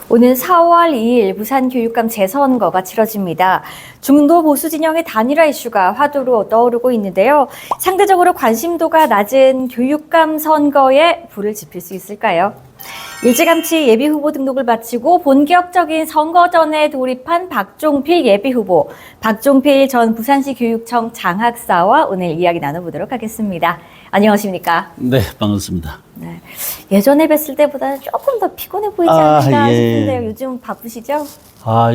오는 4월 2일 부산교육감 재선거가 치러집니다. 중도 보수 진영의 단일화 이슈가 화두로 떠오르고 있는데요. 상대적으로 관심도가 낮은 교육감 선거에 불을 지필 수 있을까요? 일찌감치 예비후보 등록을 마치고 본격적인 선거전에 돌입한 박종필 예비후보, 박종필 전 부산시 교육청 장학사와 오늘 이야기 나눠보도록 하겠습니다. 안녕하십니까? 네, 반갑습니다. 네, 예전에 뵀을 때보다는 조금 더 피곤해 보이지 않나 싶은데요. 요즘 바쁘시죠?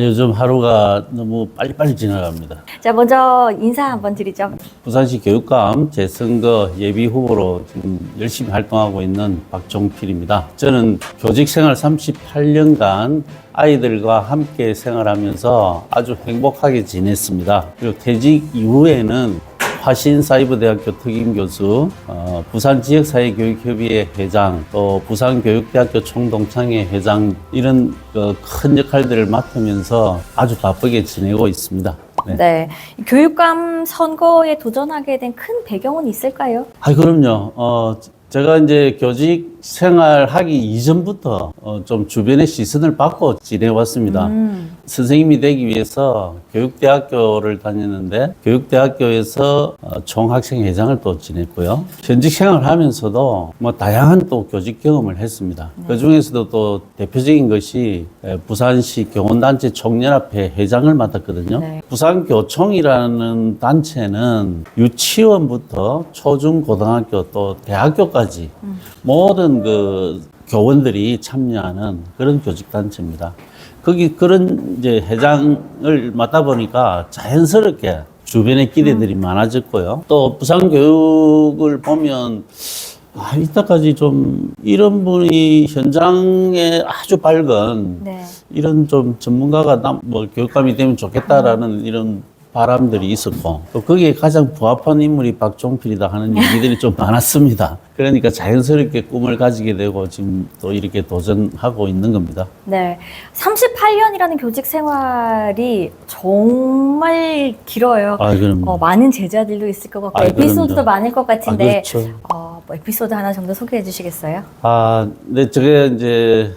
요즘 하루가 너무 빨리빨리 지나갑니다. 자, 먼저 인사 한번 드리죠. 부산시 교육감 재선거 예비 후보로 지금 열심히 활동하고 있는 박종필입니다. 저는 교직 생활 38년간 아이들과 함께 생활하면서 아주 행복하게 지냈습니다. 그리고 퇴직 이후에는 화신사이버대학교 특임교수, 부산지역사회교육협의회 회장, 또 부산교육대학교 총동창회 회장 이런 큰 역할들을 맡으면서 아주 바쁘게 지내고 있습니다. 네. 교육감 선거에 도전하게 된 큰 배경은 있을까요? 그럼요. 제가 이제 교직 생활하기 이전부터 좀 주변의 시선을 받고 지내왔습니다. 선생님이 되기 위해서 교육대학교를 다녔는데 교육대학교에서 총학생회장을 또 지냈고요. 현직 생활을 하면서도 뭐 다양한 또 교직 경험을 했습니다. 그 중에서도 또 대표적인 것이 부산시 교원단체 총연합회 회장을 맡았거든요. 네. 부산교총이라는 단체는 유치원부터 초중 고등학교 또 대학교까지 모든 그 교원들이 참여하는 그런 교직단체입니다. 거기 그런 이제 회장을 맡다 보니까 자연스럽게 주변에 기대들이 많아졌고요. 또 부산 교육을 보면 이때까지 좀 이런 분이 현장에 아주 밝은 이런 좀 전문가가 뭐 교육감이 되면 좋겠다라는 이런 바람들이 있었고 또 거기에 가장 부합한 인물이 박종필이다 하는 얘기들이 좀 많았습니다. 그러니까 자연스럽게 꿈을 가지게 되고 지금 또 이렇게 도전하고 있는 겁니다. 네, 38년이라는 교직 생활이 정말 길어요. 많은 제자들도 있을 것 같고 에피소드도 그럼요. 많을 것 같은데 그렇죠. 뭐 에피소드 하나 정도 소개해 주시겠어요? 네, 저게 이제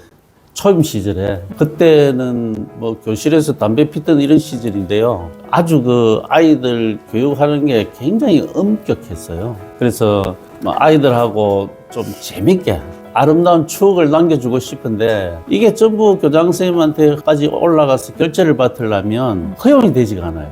초임 시절에 그때는 뭐 교실에서 담배 피던 이런 시절인데요. 아주 그 아이들 교육하는 게 굉장히 엄격했어요. 그래서 뭐 아이들하고 좀 재밌게 아름다운 추억을 남겨주고 싶은데 이게 전부 교장 선생님한테까지 올라가서 결제를 받으려면 허용이 되지가 않아요.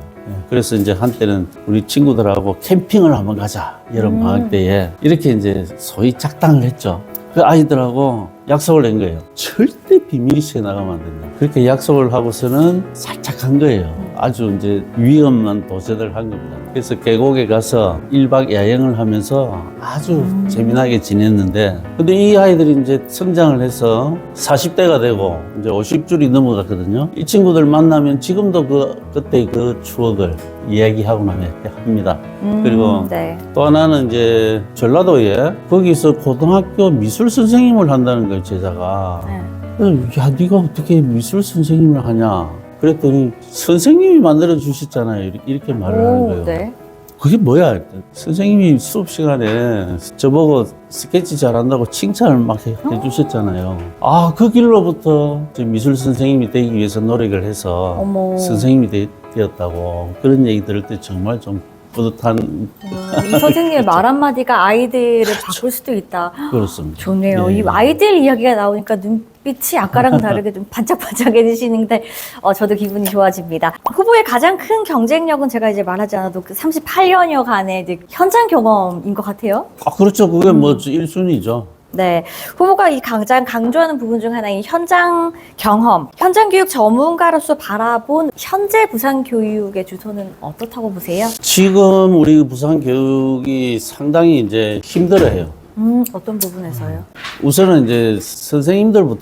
그래서 이제 한때는 우리 친구들하고 캠핑을 한번 가자. 여름 방학 때에 이렇게 이제 소위 작당을 했죠. 그 아이들하고 약속을 낸 거예요. 절대 비밀이 새나가면 안 된다. 그렇게 약속을 하고서는 살짝 한 거예요. 아주 이제 위험한 도전을 한 겁니다. 그래서 계곡에 가서 1박 야영을 하면서 아주 재미나게 지냈는데 근데 이 아이들이 이제 성장을 해서 40대가 되고 이제 50줄이 넘어갔거든요. 이 친구들 만나면 지금도 그때 그 추억을 이야기하고 합니다. 그리고 또 하나는 이제 전라도에 거기서 고등학교 미술 선생님을 한다는 거예요, 제자가. 야, 네가 어떻게 미술 선생님을 하냐? 그랬더니 선생님이 만들어 주셨잖아요. 이렇게 말을 하는 거예요. 네. 그게 뭐야? 선생님이 수업 시간에 저보고 스케치 잘한다고 칭찬을 막 해주셨잖아요. 그 길로부터 미술 선생님이 되기 위해서 노력을 해서 선생님이 되었다고 그런 얘기 들을 때 정말 좀 뿌듯한. 이 선생님의 말 한마디가 아이들을 바꿀 수도 있다. 그렇습니다. 좋네요. 이 아이들 이야기가 나오니까 눈빛이 아까랑 다르게 좀 반짝반짝해지시는데 저도 기분이 좋아집니다. 후보의 가장 큰 경쟁력은 제가 이제 말하지 않아도 그 38년여간의 현장 경험인 것 같아요. 그렇죠. 그게 뭐 1순위죠. 네, 후보가 가장 강조하는 부분 중 하나인 현장 경험, 현장 교육 전문가로서 바라본 현재 부산 교육의 주소는 어떻다고 보세요? 지금 우리 부산 교육이 상당히 이제 힘들어요. 어떤 부분에서요? 우선은 이제 선생님들은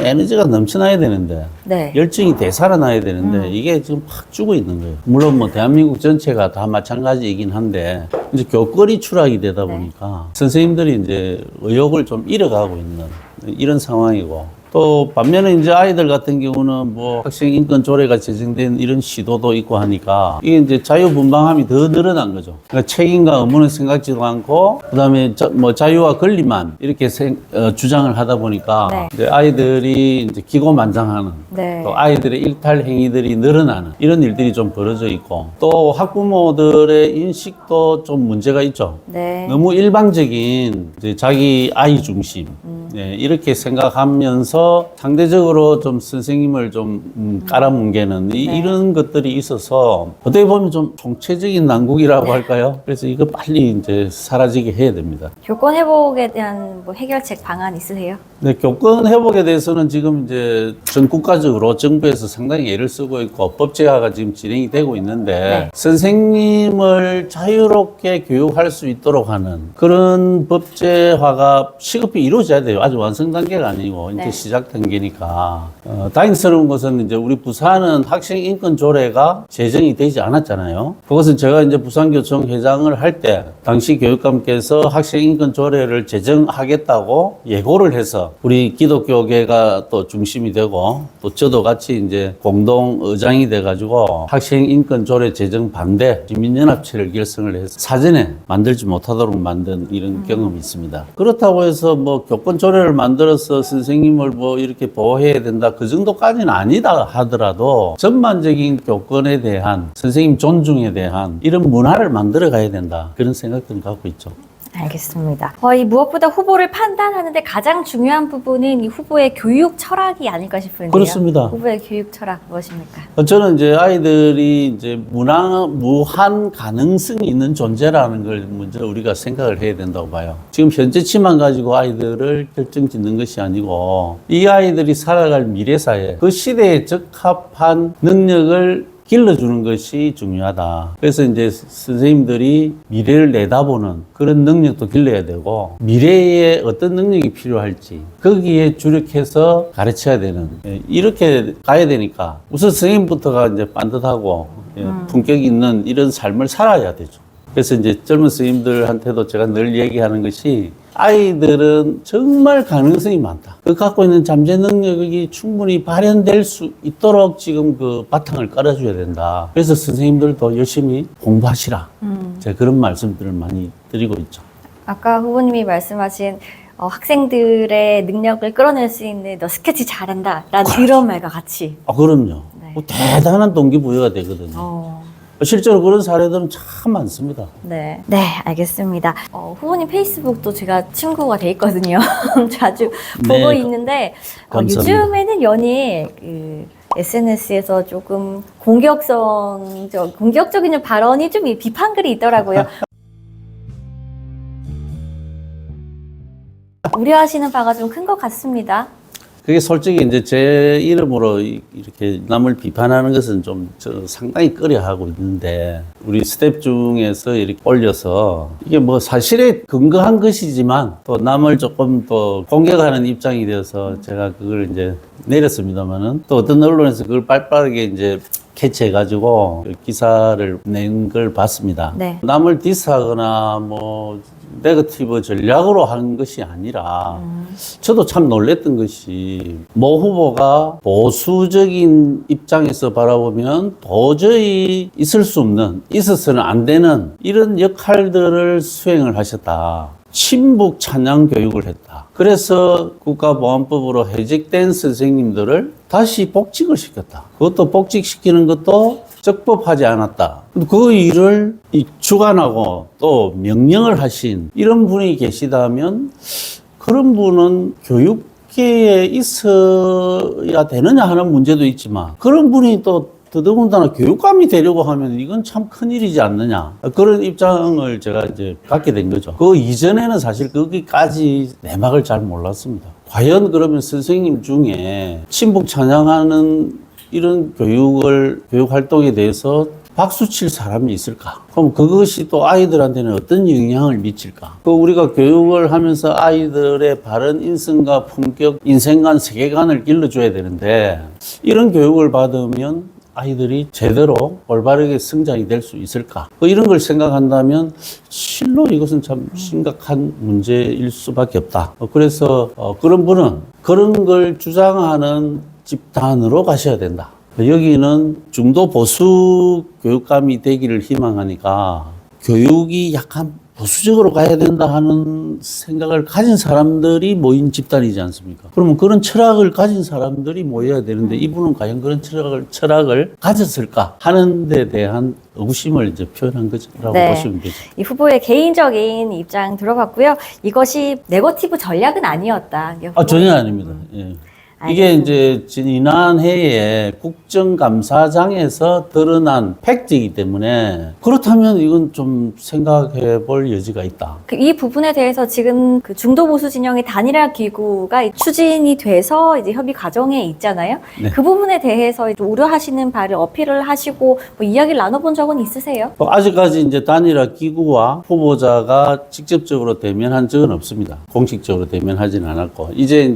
에너지가 넘쳐나야 되는데 열정이 되살아나야 되는데 이게 지금 팍 죽어 있는 거예요. 물론 뭐 대한민국 전체가 다 마찬가지이긴 한데 이제 교권이 추락이 되다 보니까 선생님들이 이제 의욕을 좀 잃어가고 있는 이런 상황이고 또 반면에 이제 아이들 같은 경우는 뭐 학생 인권 조례가 제정된 이런 시도도 있고 하니까 이게 이제 자유분방함이 더 늘어난 거죠. 그러니까 책임과 의무는 생각지도 않고 그다음에 뭐 자유와 권리만 이렇게 주장을 하다 보니까 네. 이제 아이들이 이제 기고만장하는 네. 또 아이들의 일탈 행위들이 늘어나는 이런 일들이 좀 벌어져 있고 또 학부모들의 인식도 좀 문제가 있죠. 네. 너무 일방적인 이제 자기 아이 중심 네, 이렇게 생각하면서 상대적으로 좀 선생님을 좀 깔아뭉개는 이런 것들이 있어서 어떻게 보면 좀 총체적인 난국이라고 할까요? 그래서 이거 빨리 이제 사라지게 해야 됩니다. 교권 회복에 대한 뭐 해결책 방안 있으세요? 네, 교권 회복에 대해서는 지금 이제 전 국가적으로 정부에서 상당히 애를 쓰고 있고 법제화가 지금 진행이 되고 있는데 네. 선생님을 자유롭게 교육할 수 있도록 하는 그런 법제화가 시급히 이루어져야 돼요. 아직 완성 단계가 아니고 이제 네. 시작 단계니까 다행스러운 것은 이제 우리 부산은 학생 인권 조례가 제정이 되지 않았잖아요. 그것은 제가 이제 부산교총 회장을 할 때 당시 교육감께서 학생 인권 조례를 제정하겠다고 예고를 해서 우리 기독교계가 또 중심이 되고 또 저도 같이 이제 공동 의장이 돼가지고 학생 인권 조례 제정 반대 시민연합체를 결성을 해서 사전에 만들지 못하도록 만든 이런 경험이 있습니다. 그렇다고 해서 뭐 교권 조례를 만들어서 선생님을 뭐 이렇게 보호해야 된다 그 정도까지는 아니다 하더라도 전반적인 교권에 대한 선생님 존중에 대한 이런 문화를 만들어 가야 된다 그런 생각들을 갖고 있죠. 알겠습니다. 이 무엇보다 후보를 판단하는데 가장 중요한 부분은 이 후보의 교육 철학이 아닐까 싶은데요. 그렇습니다. 후보의 교육 철학 무엇입니까? 저는 이제 아이들이 이제 무한 가능성이 있는 존재라는 걸 먼저 우리가 생각을 해야 된다고 봐요. 지금 현재치만 가지고 아이들을 결정짓는 것이 아니고 이 아이들이 살아갈 미래사회, 그 시대에 적합한 능력을 길러주는 것이 중요하다. 그래서 이제 선생님들이 미래를 내다보는 그런 능력도 길러야 되고 미래에 어떤 능력이 필요할지 거기에 주력해서 가르쳐야 되는 이렇게 가야 되니까 우선 선생님부터가 이제 반듯하고 품격 있는 이런 삶을 살아야 되죠. 그래서 이제 젊은 선생님들한테도 제가 늘 얘기하는 것이 아이들은 정말 가능성이 많다. 그 갖고 있는 잠재 능력이 충분히 발현될 수 있도록 지금 그 바탕을 깔아줘야 된다. 그래서 선생님들도 열심히 공부하시라. 제가 그런 말씀들을 많이 드리고 있죠. 아까 후보님이 말씀하신 학생들의 능력을 끌어낼 수 있는 너 스케치 잘한다 라는 이런 말과 같이. 그럼요. 네. 뭐 대단한 동기부여가 되거든요. 실제로 그런 사례들은 참 많습니다. 네, 알겠습니다. 후보님 페이스북도 제가 친구가 돼 있거든요. 자주 네, 보고 있는데 감사합니다. 요즘에는 연일 SNS에서 조금 공격적인 발언이 좀 비판글이 있더라고요. 우려하시는 바가 좀 큰 것 같습니다. 그게 솔직히 이제 제 이름으로 이렇게 남을 비판하는 것은 좀 상당히 꺼려하고 있는데 우리 스텝 중에서 이렇게 올려서 이게 뭐 사실에 근거한 것이지만 또 남을 조금 또 공격하는 입장이 되어서 제가 그걸 이제 내렸습니다만은 또 어떤 언론에서 그걸 빠르게 이제 캐치해가지고 기사를 낸 걸 봤습니다. 네. 남을 디스하거나 뭐 네거티브 전략으로 하는 것이 아니라 저도 참 놀랬던 것이 모 후보가 보수적인 입장에서 바라보면 도저히 있을 수 없는, 있어서는 안 되는 이런 역할들을 수행을 하셨다. 친북 찬양 교육을 했다. 그래서 국가보안법으로 해직된 선생님들을 다시 복직을 시켰다. 그것도 복직시키는 것도 적법하지 않았다. 그 일을 주관하고 또 명령을 하신 이런 분이 계시다면 그런 분은 교육계에 있어야 되느냐 하는 문제도 있지만 그런 분이 또 더더군다나 교육감이 되려고 하면 이건 참 큰일이지 않느냐. 그런 입장을 제가 이제 갖게 된 거죠. 그 이전에는 사실 거기까지 내막을 잘 몰랐습니다. 과연 그러면 선생님 중에 친북 찬양하는 이런 교육 활동에 대해서 박수 칠 사람이 있을까? 그럼 그것이 또 아이들한테는 어떤 영향을 미칠까? 우리가 교육을 하면서 아이들의 바른 인성과 품격, 인생관, 세계관을 길러줘야 되는데 이런 교육을 받으면 아이들이 제대로 올바르게 성장이 될 수 있을까? 뭐 이런 걸 생각한다면 실로 이것은 참 심각한 문제일 수밖에 없다. 그래서 그런 분은 그런 걸 주장하는 집단으로 가셔야 된다. 여기는 중도 보수 교육감이 되기를 희망하니까 교육이 약간 보수적으로 가야 된다 하는 생각을 가진 사람들이 모인 집단이지 않습니까? 그러면 그런 철학을 가진 사람들이 모여야 되는데 이분은 과연 그런 철학을 가졌을까 하는 데 대한 의구심을 이제 표현한 거라고 네. 보시면 되죠. 이 후보의 개인적인 입장 들어봤고요. 이것이 네거티브 전략은 아니었다. 전혀 아닙니다. 예. 이게 이제 지난 해에 국정감사장에서 드러난 팩트이기 때문에 그렇다면 이건 좀 생각해 볼 여지가 있다. 이 부분에 대해서 지금 그 중도 보수 진영의 단일화 기구가 추진이 돼서 이제 협의 과정에 있잖아요. 네. 그 부분에 대해서 우려하시는 바를 어필을 하시고 뭐 이야기를 나눠본 적은 있으세요? 아직까지 이제 단일화 기구와 후보자가 직접적으로 대면한 적은 없습니다. 공식적으로 대면하지는 않았고 이제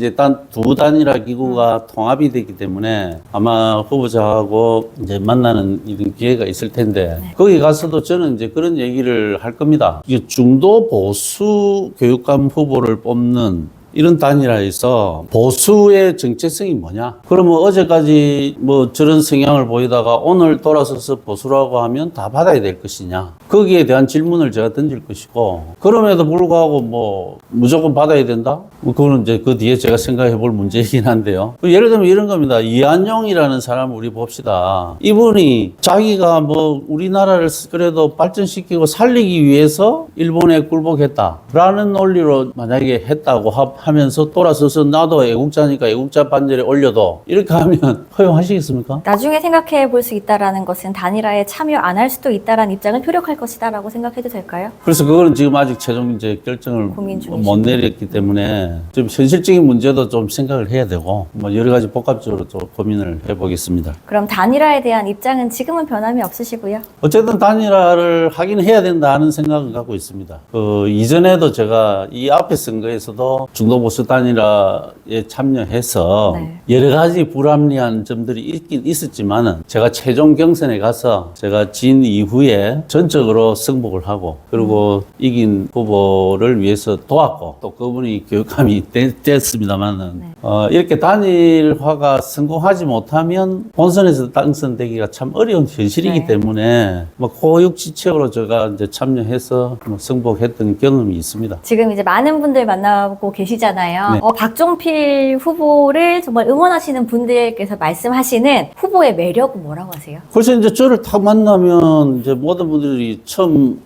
두 단일화 기구가 통합이 됐기 때문에 아마 후보자하고 이제 만나는 이런 기회가 있을 텐데 거기 가서도 저는 이제 그런 얘기를 할 겁니다. 이게 중도 보수 교육감 후보를 뽑는 이런 단일화에서 보수의 정체성이 뭐냐? 그러면 어제까지 뭐 저런 성향을 보이다가 오늘 돌아서서 보수라고 하면 다 받아야 될 것이냐? 거기에 대한 질문을 제가 던질 것이고, 그럼에도 불구하고 뭐 무조건 받아야 된다? 뭐 그거는 이제 그 뒤에 제가 생각해 볼 문제이긴 한데요. 예를 들면 이런 겁니다. 이한용이라는 사람을 우리 봅시다. 이분이 자기가 뭐 우리나라를 그래도 발전시키고 살리기 위해서 일본에 굴복했다라는 논리로 만약에 했다고 하면서 돌아서서 나도 애국자니까 애국자 반열에 올려도 이렇게 하면 허용하시겠습니까? 나중에 생각해 볼 수 있다라는 것은 단일화에 참여 안 할 수도 있다라는 입장을 표력할 것이다라고 생각해도 될까요? 그래서 그거는 지금 아직 최종 이제 결정을 고민 중이시군요. 못 내렸기 때문에 좀 현실적인 문제도 좀 생각을 해야 되고 뭐 여러 가지 복합적으로 또 고민을 해보겠습니다. 그럼 단일화에 대한 입장은 지금은 변함이 없으시고요. 어쨌든 단일화를 하긴 해야 된다 하는 생각은 갖고 있습니다. 이전에도 제가 이 앞에 선거에서도 중도보수 단일화에 참여해서 네. 여러 가지 불합리한 점들이 있긴 있었지만은 제가 최종 경선에 가서 제가 진 이후에 전적으로 승복을 하고 그리고 이긴 후보를 위해서 도왔고 또 그분이 교육감이 됐습니다만은 이렇게 단일화가 성공하지 못하면 본선에서 당선되기가 참 어려운 현실이기 네. 때문에 뭐 고육지책으로 제가 이제 참여해서 뭐 승복했던 경험이 있습니다. 지금 이제 많은 분들 만나고 계시잖아요. 네. 박종필 후보를 정말 응원하시는 분들께서 말씀하시는 후보의 매력은 뭐라고 하세요? 그래서 이제 저를 딱 만나면 이제 모든 분들이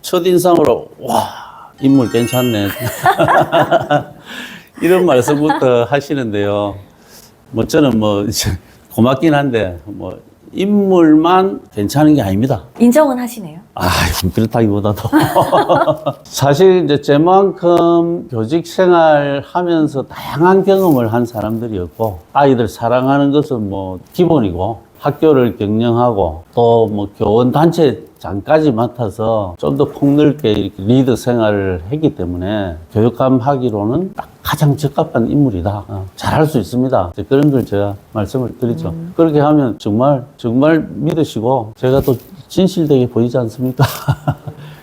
첫인상으로 와, 인물 괜찮네. 이런 말씀부터 하시는데요. 뭐 저는 뭐 이제 고맙긴 한데 뭐 인물만 괜찮은 게 아닙니다. 인정은 하시네요. 그렇다기보다도. 사실 이제 제만큼 교직 생활 하면서 다양한 경험을 한 사람들이었고, 아이들 사랑하는 것은 뭐 기본이고, 학교를 경영하고, 또 뭐 교원단체장까지 맡아서 좀 더 폭넓게 이렇게 리더 생활을 했기 때문에 교육감 하기로는 딱 가장 적합한 인물이다. 잘할 수 있습니다. 이제 그런 걸 제가 말씀을 드리죠. 그렇게 하면 정말 믿으시고 제가 또 진실되게 보이지 않습니까?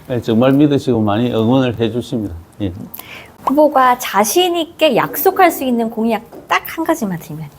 네, 정말 믿으시고 많이 응원을 해 주십니다. 예. 후보가 자신 있게 약속할 수 있는 공약 딱 한 가지만 들면요.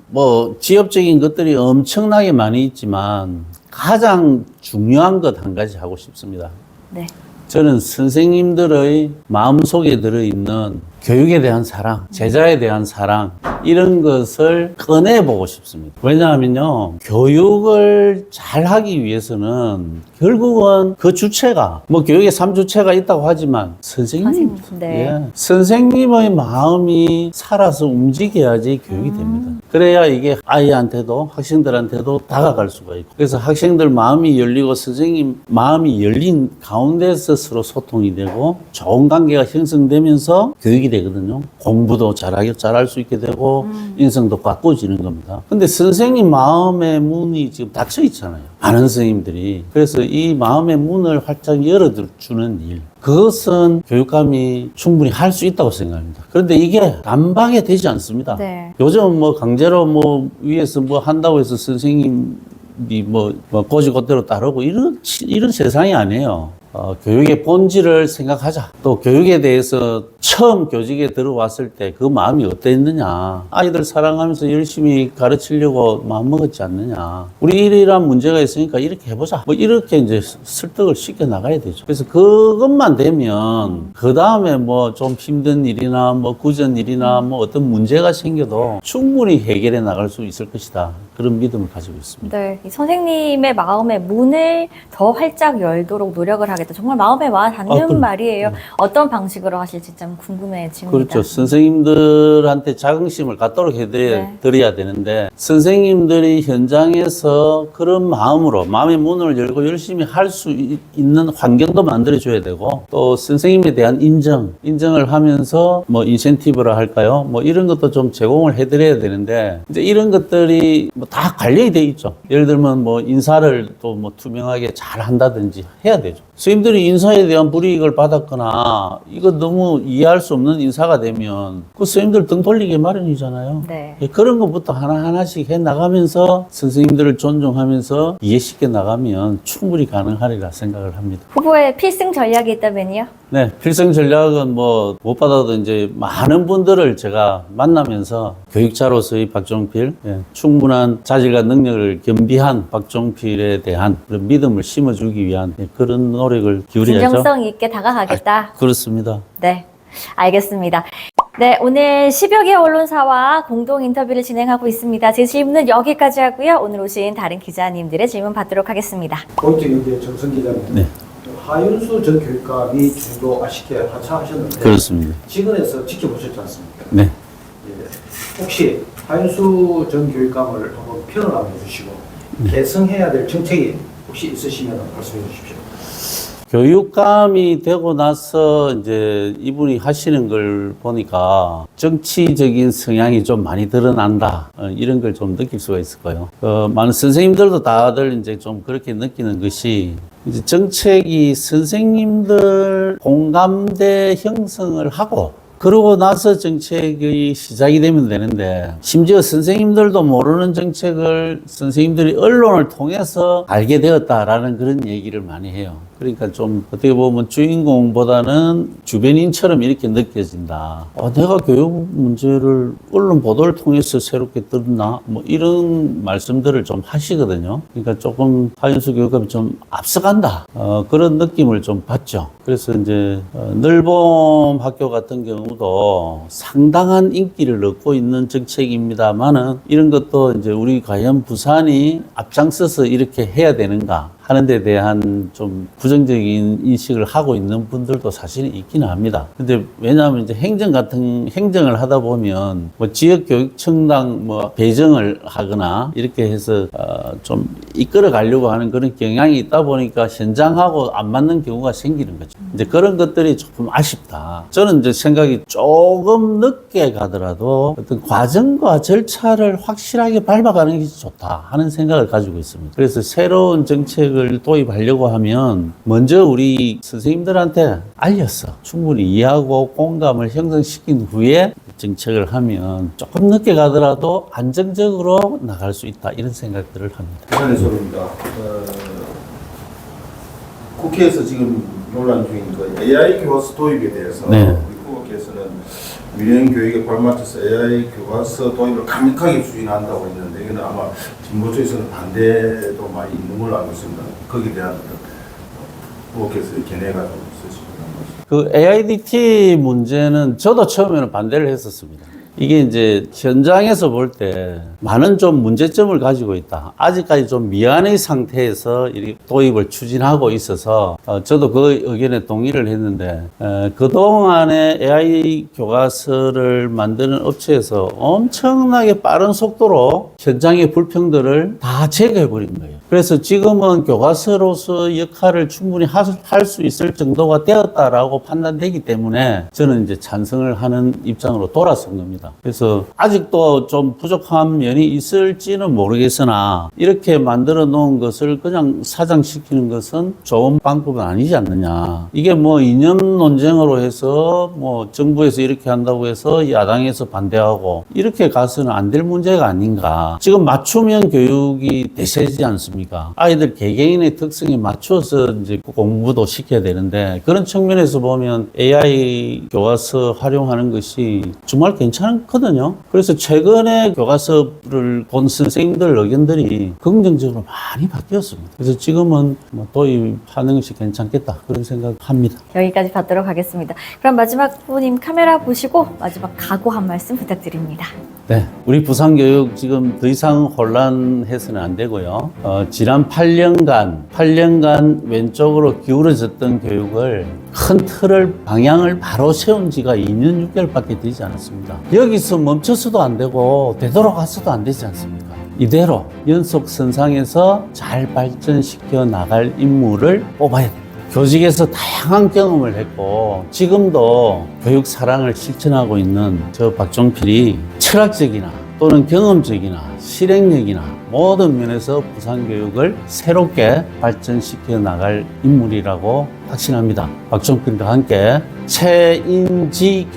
뭐 지역적인 것들이 엄청나게 많이 있지만 가장 중요한 것 한 가지 하고 싶습니다. 네. 저는 선생님들의 마음속에 들어있는 교육에 대한 사랑, 제자에 대한 사랑 이런 것을 꺼내보고 싶습니다. 왜냐하면요, 교육을 잘 하기 위해서는 결국은 그 주체가 뭐 교육의 3주체가 있다고 하지만 선생님, 네. 예, 선생님의 마음이 살아서 움직여야지 교육이 됩니다. 그래야 이게 아이한테도 학생들한테도 다가갈 수가 있고, 그래서 학생들 마음이 열리고 선생님 마음이 열린 가운데서 서로 소통이 되고 좋은 관계가 형성되면서 교육이 되거든요. 공부도 잘할 수 있게 되고 인성도 가꾸어지는 겁니다. 근데 선생님 마음의 문이 지금 닫혀 있잖아요. 많은 선생님들이. 그래서 이 마음의 문을 활짝 열어주는 일, 그것은 교육감이 충분히 할 수 있다고 생각합니다. 그런데 이게 단박에 되지 않습니다. 네. 요즘 뭐 강제로 뭐 위에서 뭐 한다고 해서 선생님 뭐 고지고대로 따르고 이런 세상이 아니에요. 교육의 본질을 생각하자. 또 교육에 대해서 처음 교직에 들어왔을 때 그 마음이 어땠느냐. 아이들 사랑하면서 열심히 가르치려고 마음먹었지 않느냐. 우리 이러이러한 문제가 있으니까 이렇게 해보자. 뭐 이렇게 이제 설득을 시켜 나가야 되죠. 그래서 그것만 되면 그 다음에 뭐 좀 힘든 일이나 뭐 구전 일이나 뭐 어떤 문제가 생겨도 충분히 해결해 나갈 수 있을 것이다. 그런 믿음을 가지고 있습니다. 네, 이 선생님의 마음의 문을 더 활짝 열도록 노력을 하겠다. 정말 마음에 와 닿는 말이에요. 어떤 방식으로 하실지 좀 궁금해집니다. 그렇죠. 선생님들한테 자긍심을 갖도록 해드려야 되는데, 선생님들이 현장에서 그런 마음으로 마음의 문을 열고 열심히 할 수 있는 환경도 만들어줘야 되고, 또 선생님에 대한 인정을 하면서 뭐 인센티브라 할까요? 뭐 이런 것도 좀 제공을 해드려야 되는데, 이제 이런 것들이 뭐 다 관련이 돼 있죠. 예를 들면 뭐 인사를 또 뭐 투명하게 잘 한다든지 해야 되죠. 선생님들이 인사에 대한 불이익을 받았거나 이거 너무 이해할 수 없는 인사가 되면 그 선생님들 등 돌리기 마련이잖아요. 네. 그런 것부터 하나하나씩 해 나가면서 선생님들을 존중하면서 이해시켜 나가면 충분히 가능하리라 생각을 합니다. 후보의 필승 전략이 있다면요? 네, 필승 전략은 뭐 못 받아도 이제 많은 분들을 제가 만나면서 교육자로서의 박종필, 충분한 자질과 능력을 겸비한 박종필에 대한 그런 믿음을 심어주기 위한 그런 노력을 기울여야죠. 진정성 있게 다가가겠다. 그렇습니다. 네, 알겠습니다. 네, 오늘 10여 개 언론사와 공동 인터뷰를 진행하고 있습니다. 제 질문은 여기까지 하고요. 오늘 오신 다른 기자님들의 질문 받도록 하겠습니다. 고입증인계 정선 기자님. 네. 하윤수 전 교육감이 주도 아쉽게 하차하셨는데 그렇습니다. 직원에서 지켜보셨지 않습니까? 네. 예. 혹시 하윤수 전 교육감을 한번 평을 한번 해주시고 개선해야 될 정책이 혹시 있으시면 말씀해 주십시오. 교육감이 되고 나서 이제 이분이 하시는 걸 보니까 정치적인 성향이 좀 많이 드러난다. 이런 걸 좀 느낄 수가 있을 거예요. 많은 선생님들도 다들 이제 좀 그렇게 느끼는 것이 이제 정책이 선생님들 공감대 형성을 하고 그러고 나서 정책의 시작이 되면 되는데 심지어 선생님들도 모르는 정책을 선생님들이 언론을 통해서 알게 되었다라는 그런 얘기를 많이 해요. 그러니까 좀 어떻게 보면 주인공보다는 주변인처럼 이렇게 느껴진다. 내가 교육 문제를 언론 보도를 통해서 새롭게 들었나? 뭐 이런 말씀들을 좀 하시거든요. 그러니까 조금 하윤수 교육감이 좀 앞서간다. 그런 느낌을 좀 받죠. 그래서 이제 늘봄 학교 같은 경우도 상당한 인기를 얻고 있는 정책입니다만은 이런 것도 이제 우리 과연 부산이 앞장서서 이렇게 해야 되는가? 하는 데 대한 좀 부정적인 인식을 하고 있는 분들도 사실 있기는 합니다. 근데 왜냐하면 이제 행정을 하다 보면 뭐 지역교육청당 뭐 배정을 하거나 이렇게 해서 좀 이끌어 가려고 하는 그런 경향이 있다 보니까 현장하고 안 맞는 경우가 생기는 거죠. 이제 그런 것들이 조금 아쉽다. 저는 이제 생각이 조금 늦게 가더라도 어떤 과정과 절차를 확실하게 밟아가는 게 좋다 하는 생각을 가지고 있습니다. 그래서 새로운 정책을 도입하려고 하면 먼저 우리 선생님들한테 알렸어. 충분히 이해하고 공감을 형성시킨 후에 정책을 하면 조금 늦게 가더라도 안정적으로 나갈 수 있다. 이런 생각들을 합니다. 부산의 소리입니다. 국회에서 지금 논란 중인 그 AI 교과서 도입에 대해서 네. 우리 후보께서는 미래형 교육에 발맞춰서 AI 교과서 도입을 강력하게 추진한다고 했는데 이거는 아마 진보 쪽에서는 반대도 많이 있는 걸로 알고 있습니다. 거기에 대한 후보께서 견해가 좀 있으십니까? 그 AIDT 문제는 저도 처음에는 반대를 했었습니다. 이게 이제 현장에서 볼 때 많은 좀 문제점을 가지고 있다. 아직까지 좀 미완의 상태에서 이 도입을 추진하고 있어서 저도 그 의견에 동의를 했는데 그동안에 AI 교과서를 만드는 업체에서 엄청나게 빠른 속도로 현장의 불평들을 다 제거해 버린 거예요. 그래서 지금은 교과서로서 역할을 충분히 할 수 있을 정도가 되었다라고 판단되기 때문에 저는 이제 찬성을 하는 입장으로 돌아선 겁니다. 그래서 아직도 좀 부족한 면이 있을지는 모르겠으나 이렇게 만들어 놓은 것을 그냥 사장시키는 것은 좋은 방법은 아니지 않느냐. 이게 뭐 이념 논쟁으로 해서 뭐 정부에서 이렇게 한다고 해서 야당에서 반대하고 이렇게 가서는 안 될 문제가 아닌가. 지금 맞춤형 교육이 대세지 않습니까? 아이들 개개인의 특성에 맞춰서 이제 공부도 시켜야 되는데 그런 측면에서 보면 AI 교과서 활용하는 것이 정말 괜찮거든요. 그래서 최근에 교과서를 본 선생님들 의견들이 긍정적으로 많이 바뀌었습니다. 그래서 지금은 뭐 도입하는 것이 괜찮겠다 그런 생각합니다. 여기까지 받도록 하겠습니다. 그럼 마지막 후보님 카메라 보시고 마지막 각오 한 말씀 부탁드립니다. 네, 우리 부산교육 지금 더 이상 혼란해서는 안 되고요. 지난 8년간 왼쪽으로 기울어졌던 교육을 큰 틀을 방향을 바로 세운 지가 2년 6개월밖에 되지 않았습니다. 여기서 멈춰서도 안 되고 되돌아가서도 안 되지 않습니까? 이대로 연속선상에서 잘 발전시켜 나갈 인물을 뽑아야 됩니다. 교직에서 다양한 경험을 했고 지금도 교육 사랑을 실천하고 있는 저 박종필이 철학적이나 또는 경험적이나 실행력이나 모든 면에서 부산교육을 새롭게 발전시켜 나갈 인물이라고 확신합니다. 박종필과 함께 최인지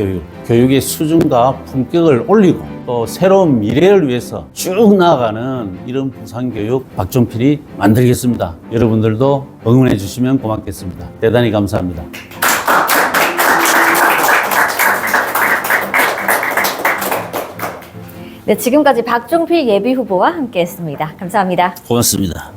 교육의 수준과 품격을 올리고 또 새로운 미래를 위해서 쭉 나아가는 이런 부산교육 박종필이 만들겠습니다. 여러분들도 응원해 주시면 고맙겠습니다. 대단히 감사합니다. 네, 지금까지 박종필 예비후보와 함께했습니다. 감사합니다. 고맙습니다.